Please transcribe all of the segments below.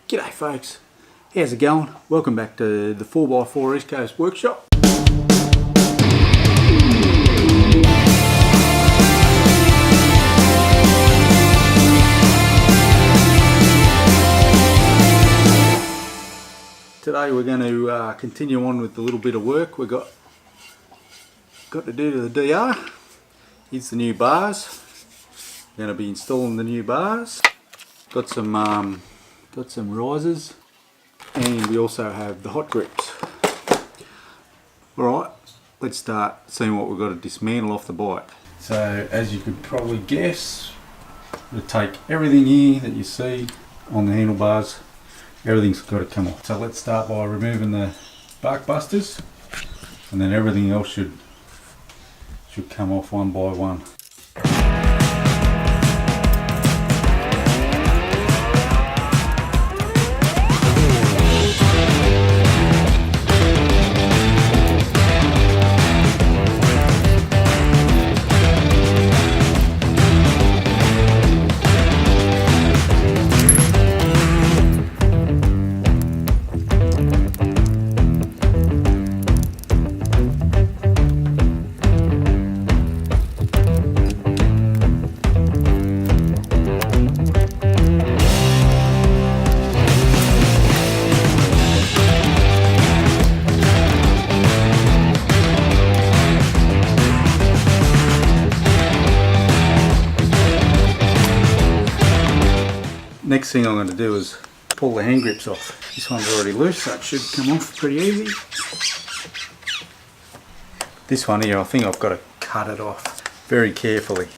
G'day folks, how's it going? Welcome back to the 4x4 East Coast Workshop. Today we're going to continue on with a little bit of work we've got to do to the DR. Here's the new bars. We're going to be installing the new bars. Got some risers, and we also have the hot grips. Alright, let's start seeing what we've got to dismantle off the bike. So as you could probably guess, we'll take everything here that you see on the handlebars. Everything's got to come off. So let's start by removing the bark busters, and then everything else should come off one by one. Next thing I'm going to do is pull the hand grips off. This one's already loose, so it should come off pretty easy. This one here, I think I've got to cut it off very carefully.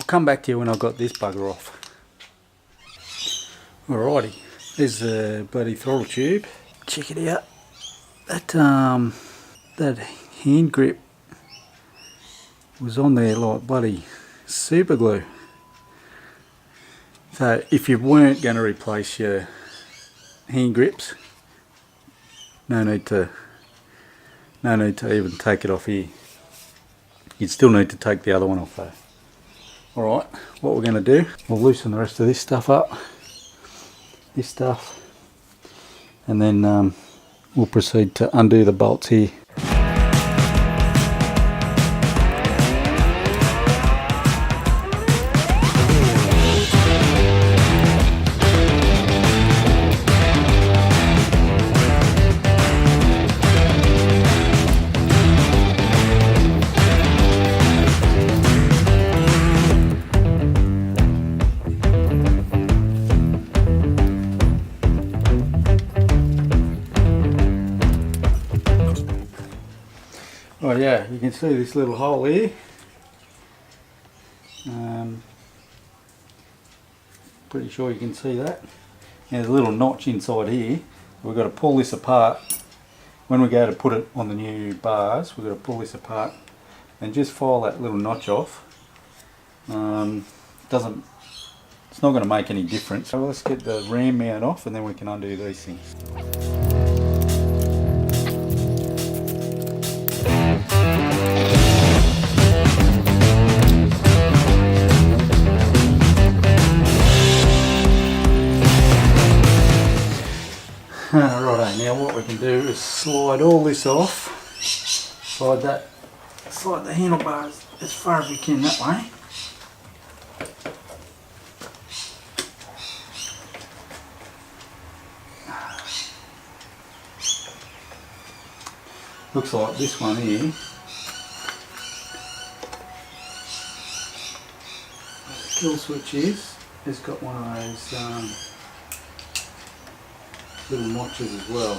Come back to you when I've got this bugger off. Alrighty, there's the bloody throttle tube. Check it out. That hand grip was on there like bloody super glue. So if you weren't going to replace your hand grips, no need to even take it off here. You'd still need to take the other one off though. Alright, what we're going to do, we'll loosen the rest of this stuff up, and then we'll proceed to undo the bolts here. Oh yeah, you can see this little hole here. Pretty sure you can see that. There's a little notch inside here. We've got to pull this apart. When we go to put it on the new bars, we've got to pull this apart and just file that little notch off. It's not going to make any difference. So let's get the ram mount off and then we can undo these things. Righto, now what we can do is slide all this off, slide the handlebars as far as we can that way. Looks like this one here, where the kill switch is, has got one of those little notches as well.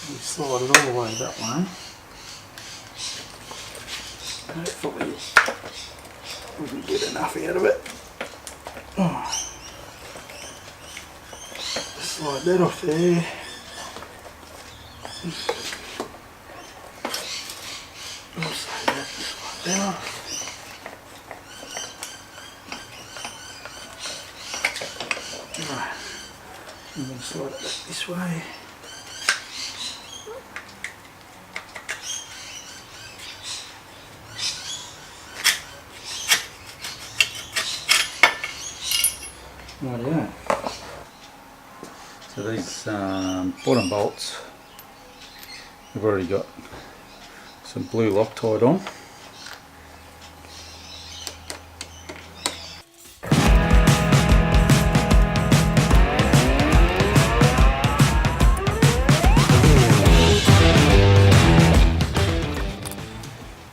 We slide it all the way that way. Hopefully we can get enough out of it. Slide that off there. Down. Right. I'm going to slide it back this way. Rightio. So these bottom bolts, we've already got some blue Loctite on.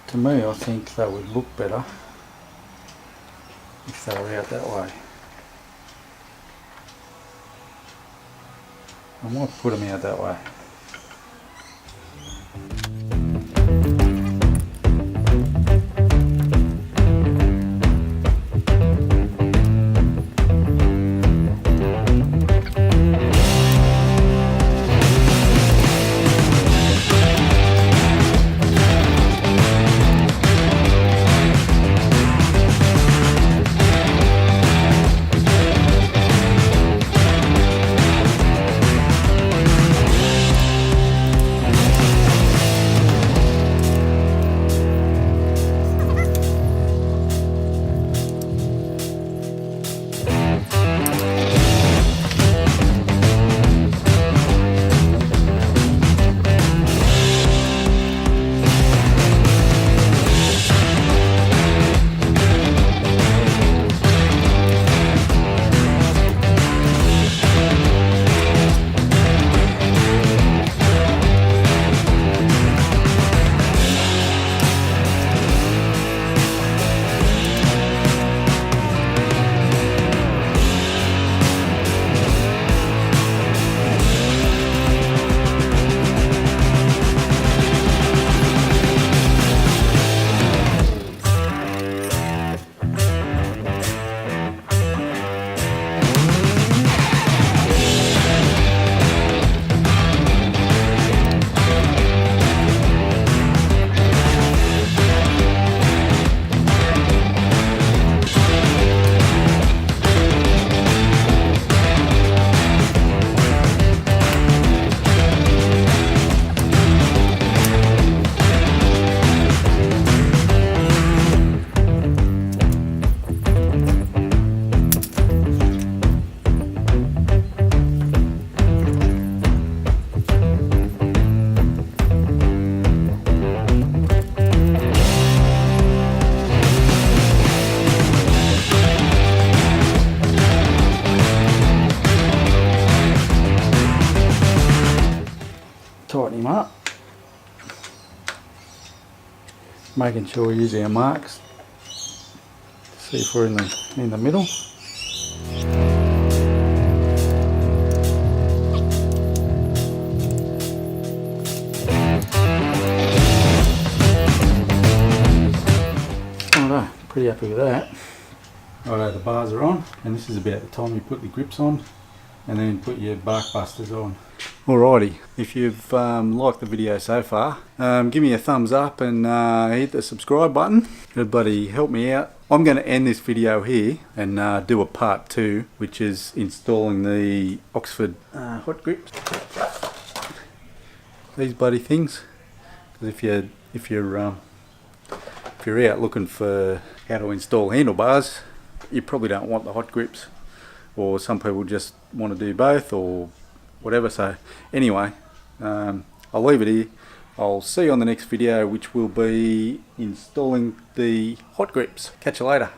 To me, I think they would look better if they were out that way. I might put them out that way. Tighten him up, making sure we use our marks. See if we're in the middle. Righto, pretty happy with that. Righto, the bars are on, and this is about the time you put the grips on and then put your bark busters on. Alrighty, if you've liked the video so far, give me a thumbs up and hit the subscribe button. Everybody help me out. I'm going to end this video here and do a part 2, which is installing the Oxford hot grips. These bloody things, because if you're out looking for how to install handlebars, you probably don't want the hot grips, or some people just want to do both or whatever. So anyway, I'll leave it here. I'll see you on the next video, which will be installing the hot grips. Catch you later.